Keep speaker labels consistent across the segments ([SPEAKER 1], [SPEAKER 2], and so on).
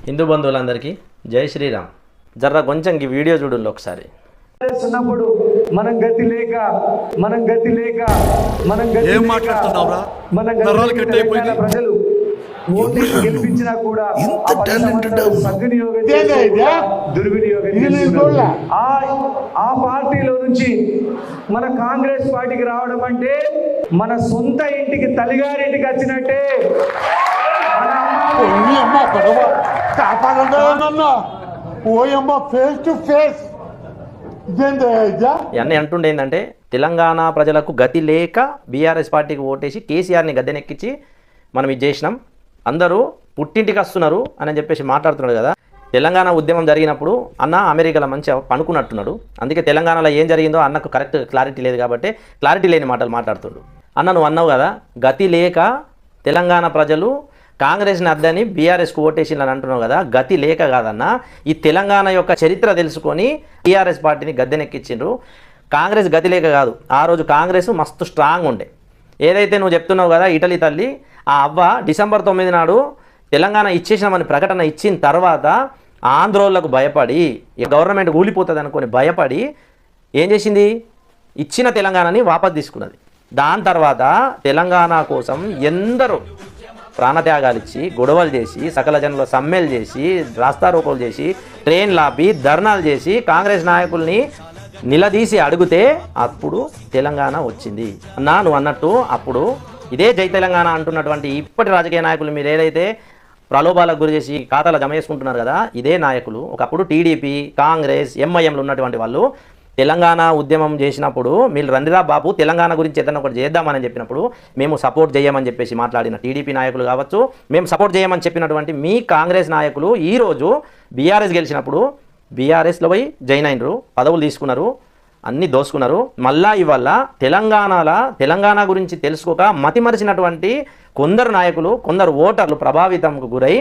[SPEAKER 1] హిందూ బంధువులందరికీ జై శ్రీరామ్. జర్ర కొంచెం ఈ వీడియో చూడండి ఒకసారి.
[SPEAKER 2] ఉన్నప్పుడు మనం గతి లేక ప్రజలు ఓటేసి గెలిపించినా కూడా దుర్వినియోగం ఆ పార్టీలో నుంచి మన కాంగ్రెస్ పార్టీకి రావడం అంటే మన సొంత ఇంటికి తల్లిగారింటికి వచ్చినట్టే.
[SPEAKER 1] ఇవన్నీ అంటుండే ఏంటంటే తెలంగాణ ప్రజలకు గతి లేక బీఆర్ఎస్ పార్టీకి ఓటేసి కేసీఆర్ని గద్దెనెక్కించి మనం ఇది చేసినాం, అందరూ పుట్టింటికి వస్తున్నారు అని చెప్పేసి మాట్లాడుతున్నాడు కదా. తెలంగాణ ఉద్యమం జరిగినప్పుడు అన్న అమెరికాలో మంచిగా పనుకున్నట్టున్నాడు, అందుకే తెలంగాణలో ఏం జరిగిందో అన్నకు కరెక్ట్ క్లారిటీ లేదు కాబట్టి క్లారిటీ లేని మాటలు మాట్లాడుతున్నాడు. అన్న నువ్వు అన్నావు కదా గతి లేక తెలంగాణ ప్రజలు కాంగ్రెస్ని అద్దని బీఆర్ఎస్కు ఓటేసిందని అంటున్నావు కదా, గతి లేక కాదన్న, ఈ తెలంగాణ యొక్క చరిత్ర తెలుసుకొని బీఆర్ఎస్ పార్టీని గద్దెనెక్కించిండ్రు. కాంగ్రెస్ గతి లేక కాదు, ఆ రోజు కాంగ్రెస్ మస్తు స్ట్రాంగ్ ఉండే. ఏదైతే నువ్వు చెప్తున్నావు కదా ఇటలీ తల్లి, ఆ అవ్వ డిసెంబర్ 9 నాడు తెలంగాణ ఇచ్చేసినామని ప్రకటన ఇచ్చిన తర్వాత ఆంధ్రోళ్లకు భయపడి గవర్నమెంట్ కూలిపోతుంది అనుకొని భయపడి ఏం చేసింది, ఇచ్చిన తెలంగాణని వాపసు తీసుకున్నది. దాని తర్వాత తెలంగాణ కోసం ఎందరో ప్రాణత్యాగాలు ఇచ్చి గొడవలు చేసి సకల జనుల సమ్మెలు చేసి రాస్తారోకోలు చేసి ట్రైన్ లాపి ధర్నాలు చేసి కాంగ్రెస్ నాయకుల్ని నిలదీసి అడిగితే అప్పుడు తెలంగాణ వచ్చింది. అన్నా నువ్వు అన్నట్టు అప్పుడు ఇదే జై తెలంగాణ అంటున్నటువంటి ఇప్పటి రాజకీయ నాయకులు మీరు ఏదైతే ప్రలోభాలకు గురి చేసి ఖాతాలో జమ చేసుకుంటున్నారు కదా, ఇదే నాయకులు ఒకప్పుడు టీడీపీ కాంగ్రెస్ ఎంఐఎంలు ఉన్నటువంటి వాళ్ళు తెలంగాణ ఉద్యమం చేసినప్పుడు మీరు రండిరా బాబు తెలంగాణ గురించి ఏదైనా ఒకటి చేద్దామని చెప్పినప్పుడు మేము సపోర్ట్ చేయమని చెప్పేసి మాట్లాడిన టీడీపీ నాయకులు కావచ్చు, మేము సపోర్ట్ చేయమని చెప్పినటువంటి మీ కాంగ్రెస్ నాయకులు ఈరోజు బీఆర్ఎస్ గెలిచినప్పుడు బీఆర్ఎస్లో పోయి జాయిన్ అయినరు, పదవులు తీసుకున్నారు, అన్నీ దోసుకున్నారు. మళ్ళా ఇవాళ తెలంగాణ గురించి తెలుసుకోక మతిమరిచినటువంటి కొందరు నాయకులు కొందరు ఓటర్లు ప్రభావితంకు గురై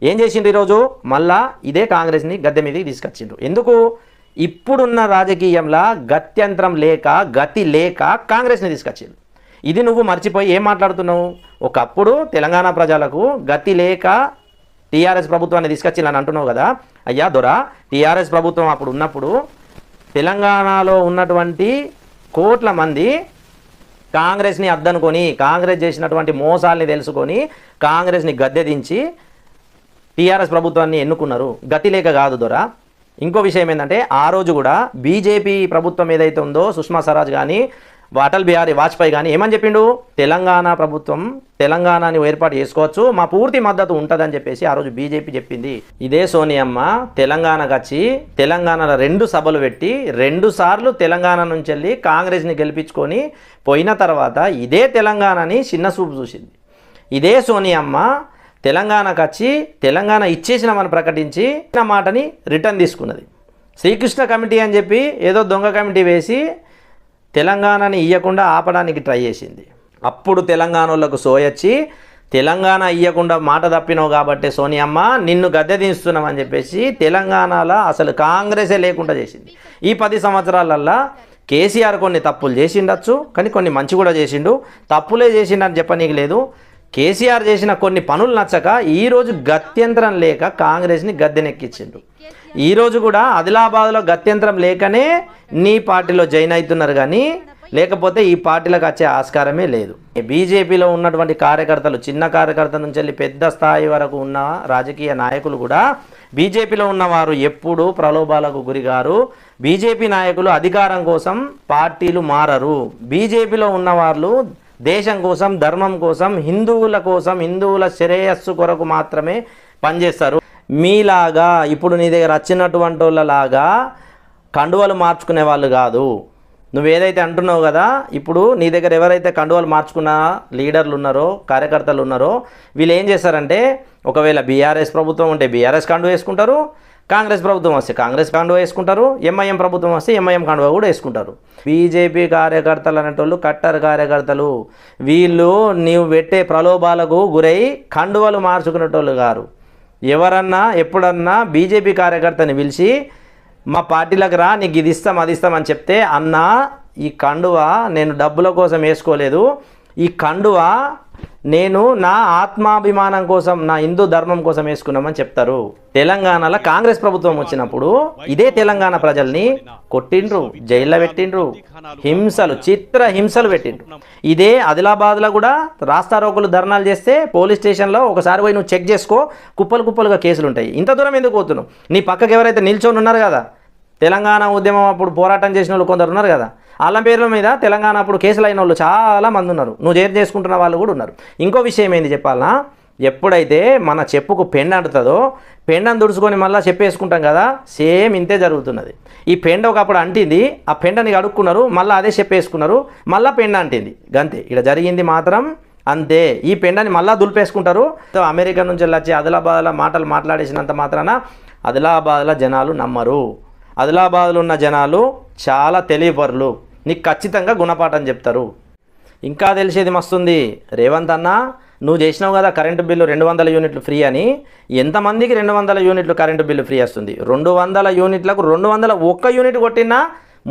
[SPEAKER 1] ఏం చేసిండ్రు, ఈరోజు మళ్ళా ఇదే కాంగ్రెస్ని గద్దె మీదకి తీసుకొచ్చిండ్రు. ఎందుకు, ఇప్పుడున్న రాజకీయంలో గత్యంతరం లేక గతి లేక కాంగ్రెస్ని తీసుకొచ్చిండ్రు. ఇది నువ్వు మర్చిపోయి ఏం మాట్లాడుతున్నావు, ఒకప్పుడు తెలంగాణ ప్రజలకు గతి లేక టీఆర్ఎస్ ప్రభుత్వాన్ని తీసుకొచ్చిందని అంటున్నావు కదా. అయ్యా దొర, టీఆర్ఎస్ ప్రభుత్వం అప్పుడు ఉన్నప్పుడు తెలంగాణలో ఉన్నటువంటి కోట్ల మంది కాంగ్రెస్ని అద్దనుకొని కాంగ్రెస్ చేసినటువంటి మోసాల్ని తెలుసుకొని కాంగ్రెస్ని గద్దె దించి టీఆర్ఎస్ ప్రభుత్వాన్ని ఎన్నుకున్నారు, గతి లేక కాదు దొర. ఇంకో విషయం ఏంటంటే ఆ రోజు కూడా బీజేపీ ప్రభుత్వం ఏదైతే ఉందో సుష్మా స్వరాజ్ కానీ అటల్ బిహారీ వాజ్పేయి కానీ ఏమని చెప్పిండు, తెలంగాణ ప్రభుత్వం తెలంగాణని ఏర్పాటు చేసుకోవచ్చు, మా పూర్తి మద్దతు ఉంటుందని చెప్పేసి ఆ రోజు బీజేపీ చెప్పింది. ఇదే సోనియమ్మ తెలంగాణకు వచ్చి తెలంగాణలో 2 సభలు పెట్టి 2 సార్లు తెలంగాణ నుంచి వెళ్ళి కాంగ్రెస్ని గెలిపించుకొని పోయిన తర్వాత ఇదే తెలంగాణని చిన్న చూపు చూసింది. ఇదే సోనియమ్మ తెలంగాణకు వచ్చి తెలంగాణ ఇచ్చేసినామని ప్రకటించి నా మాటని రిటర్న్ తీసుకున్నది. శ్రీకృష్ణ కమిటీ అని చెప్పి ఏదో దొంగ కమిటీ వేసి తెలంగాణని ఇవ్వకుండా ఆపడానికి ట్రై చేసింది. అప్పుడు తెలంగాణ వాళ్ళకు సోయొచ్చి తెలంగాణ ఇవ్వకుండా మాట తప్పినావు కాబట్టి సోనియమ్మ నిన్ను గద్దె దించుతున్నామని చెప్పేసి తెలంగాణలో అసలు కాంగ్రెసే లేకుండా చేసింది. ఈ 10 సంవత్సరాలల్లో కేసీఆర్ కొన్ని తప్పులు చేసిండొచ్చు, కానీ కొన్ని మంచి కూడా చేసిండు. తప్పులే చేసిండని చెప్పనీకి లేదు. కేసీఆర్ చేసిన కొన్ని పనులు నచ్చక ఈరోజు గత్యంతరం లేక కాంగ్రెస్ని గద్దెనెక్కించిండు. ఈరోజు కూడా ఆదిలాబాద్లో గత్యంతరం లేకనే నీ పార్టీలో జాయిన్ అవుతున్నారు, కానీ లేకపోతే ఈ పార్టీలకు వచ్చే ఆస్కారమే లేదు. బీజేపీలో ఉన్నటువంటి కార్యకర్తలు చిన్న కార్యకర్త నుంచి వెళ్ళి పెద్ద స్థాయి వరకు ఉన్న రాజకీయ నాయకులు కూడా బీజేపీలో ఉన్నవారు ఎప్పుడూ ప్రలోభాలకు గురిగారు. బీజేపీ నాయకులు అధికారం కోసం పార్టీలు మారరు. బీజేపీలో ఉన్నవాళ్ళు దేశం కోసం ధర్మం కోసం హిందువుల శ్రేయస్సు కొరకు మాత్రమే పనిచేస్తారు. మీలాగా ఇప్పుడు నీ దగ్గర వచ్చినటువంటి వాళ్ళలాగా కండువలు మార్చుకునే వాళ్ళు కాదు. నువ్వేదైతే అంటున్నావు కదా, ఇప్పుడు నీ దగ్గర ఎవరైతే కండువలు మార్చుకున్న లీడర్లు ఉన్నారో కార్యకర్తలు ఉన్నారో వీళ్ళు ఏం చేస్తారంటే ఒకవేళ బీఆర్ఎస్ ప్రభుత్వం ఉంటే బీఆర్ఎస్ కండువ వేసుకుంటారు, కాంగ్రెస్ ప్రభుత్వం వస్తే కాంగ్రెస్ కండువ వేసుకుంటారు, ఎంఐఎం ప్రభుత్వం వస్తే ఎంఐఎం కండువ కూడా వేసుకుంటారు. బీజేపీ కార్యకర్తలు అనేటోళ్ళు కట్టర్ కార్యకర్తలు. వీళ్ళు నీవు పెట్టే ప్రలోభాలకు గురై కండువలు మార్చుకునేటోళ్ళు గారు. ఎవరన్నా ఎప్పుడన్నా బీజేపీ కార్యకర్తని పిలిచి మా పార్టీలకు రా నీకు ఇది ఇస్తాం అది ఇస్తాం అని చెప్తే అన్నా ఈ కండువ నేను డబ్బుల కోసం వేసుకోలేదు, ఈ కండువా నేను నా ఆత్మాభిమానం కోసం, నా హిందూ ధర్మం కోసం వేసుకున్నామని చెప్తారు. తెలంగాణలో కాంగ్రెస్ ప్రభుత్వం వచ్చినప్పుడు ఇదే తెలంగాణ ప్రజల్ని కొట్టిండ్రు, జైల్లో పెట్టిండ్రు, హింసలు, చిత్ర హింసలు పెట్టిండ్రు. ఇదే ఆదిలాబాద్లో కూడా రాస్తారోకులు ధర్నాలు చేస్తే పోలీస్ స్టేషన్లో ఒకసారి పోయి నువ్వు చెక్ చేసుకో, కుప్పలు కుప్పలుగా కేసులు ఉంటాయి. ఇంత దూరం ఎందుకు పోతున్నావు? నీ పక్కకు ఎవరైతే నిల్చొని ఉన్నారు కదా, తెలంగాణ ఉద్యమం అప్పుడు పోరాటం చేసిన వాళ్ళు కొందరు ఉన్నారు కదా, వాళ్ళ పేర్ల మీద తెలంగాణ అప్పుడు కేసులు అయిన వాళ్ళు చాలా మంది ఉన్నారు. నువ్వు చేసుకుంటున్న వాళ్ళు కూడా ఉన్నారు. ఇంకో విషయం ఏంది చెప్పాలనా, ఎప్పుడైతే మన చెప్పుకు పెండ అంటుతుందో, పెండను దుడుచుకొని మళ్ళీ చెప్పేసుకుంటాం కదా, సేమ్ ఇంతే జరుగుతున్నది. ఈ పెండ ఒకప్పుడు అంటింది, ఆ పెండని అడుక్కున్నారు, మళ్ళీ అదే చెప్పేసుకున్నారు, మళ్ళీ పెండ అంటింది, గంతే. ఇక్కడ జరిగింది మాత్రం అంతే. ఈ పెండని మళ్ళీ దులిపేసుకుంటారు. అమెరికా నుంచి వచ్చి ఆదిలాబాద్లో మాటలు మాట్లాడేసినంత మాత్రాన ఆదిలాబాద్లో జనాలు నమ్మరు. ఆదిలాబాద్లో ఉన్న జనాలు చాలా తెలియపరులు, నీకు ఖచ్చితంగా గుణపాఠం చెప్తారు. ఇంకా తెలిసేది మస్తుంది. రేవంత్ అన్న, నువ్వు చేసినావు కదా కరెంటు బిల్లు 200 యూనిట్లు ఫ్రీ అని. ఎంతమందికి 200 యూనిట్లు కరెంటు బిల్లు ఫ్రీ వస్తుంది? 200 యూనిట్లకు 201 యూనిట్ కొట్టినా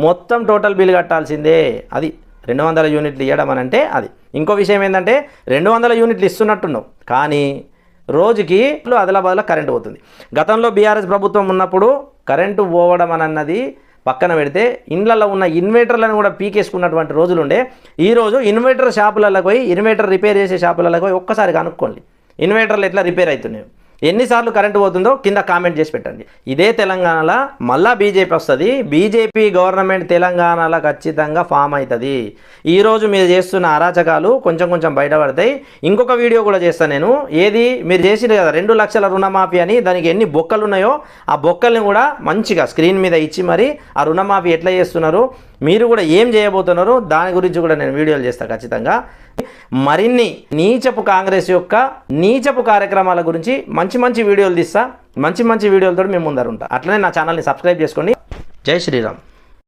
[SPEAKER 1] మొత్తం టోటల్ బిల్లు కట్టాల్సిందే. అది 200 యూనిట్లు ఇవ్వడం అని అంటే అది. ఇంకో విషయం ఏంటంటే 200 యూనిట్లు ఇస్తున్నట్టున్నావు, కానీ రోజుకి ఆదిలాబాద్లో కరెంటు పోతుంది. గతంలో బీఆర్ఎస్ ప్రభుత్వం ఉన్నప్పుడు కరెంటు పోవడం అని అన్నది పక్కన పెడితే ఇండ్లలో ఉన్న ఇన్వర్టర్లను కూడా పీకేసుకున్నటువంటి రోజులు ఉండే. ఈరోజు ఇన్వర్టర్ షాపులకు పోయి, ఇన్వర్టర్ రిపేర్ చేసే షాపులకు పోయి ఒక్కసారి కనుక్కోండి ఇన్వర్టర్లు ఎట్లా రిపేర్ అవుతున్నాయి, ఎన్నిసార్లు కరెంటు పోతుందో కింద కామెంట్ చేసి పెట్టండి. ఇదే తెలంగాణలో మళ్ళా బీజేపీ వస్తుంది. బీజేపీ గవర్నమెంట్ తెలంగాణలో ఖచ్చితంగా ఫామ్ అవుతుంది. ఈరోజు మీరు చేస్తున్న అరాచకాలు కొంచెం కొంచెం బయటపడతాయి. ఇంకొక వీడియో కూడా చేస్తాను నేను. ఏది మీరు చేసిన కదా 2 లక్షల రుణమాఫీ అని, దానికి ఎన్ని బొక్కలు ఉన్నాయో ఆ బొక్కల్ని కూడా మంచిగా స్క్రీన్ మీద ఇచ్చి మరి ఆ రుణమాఫీ ఎట్లా చేస్తున్నారు, మీరు కూడా ఏం చేయబోతున్నారు, దాని గురించి కూడా నేను వీడియోలు చేస్తాను ఖచ్చితంగా. మరిన్ని నీచపు కాంగ్రెస్ యొక్క నీచపు కార్యక్రమాల గురించి మంచి మంచి వీడియోలు తీస్తా. మంచి మంచి వీడియోలతో మేము ముందర ఉంటా. అట్లనే నా ఛానల్ని సబ్స్క్రైబ్ చేసుకోండి. జై శ్రీరామ్.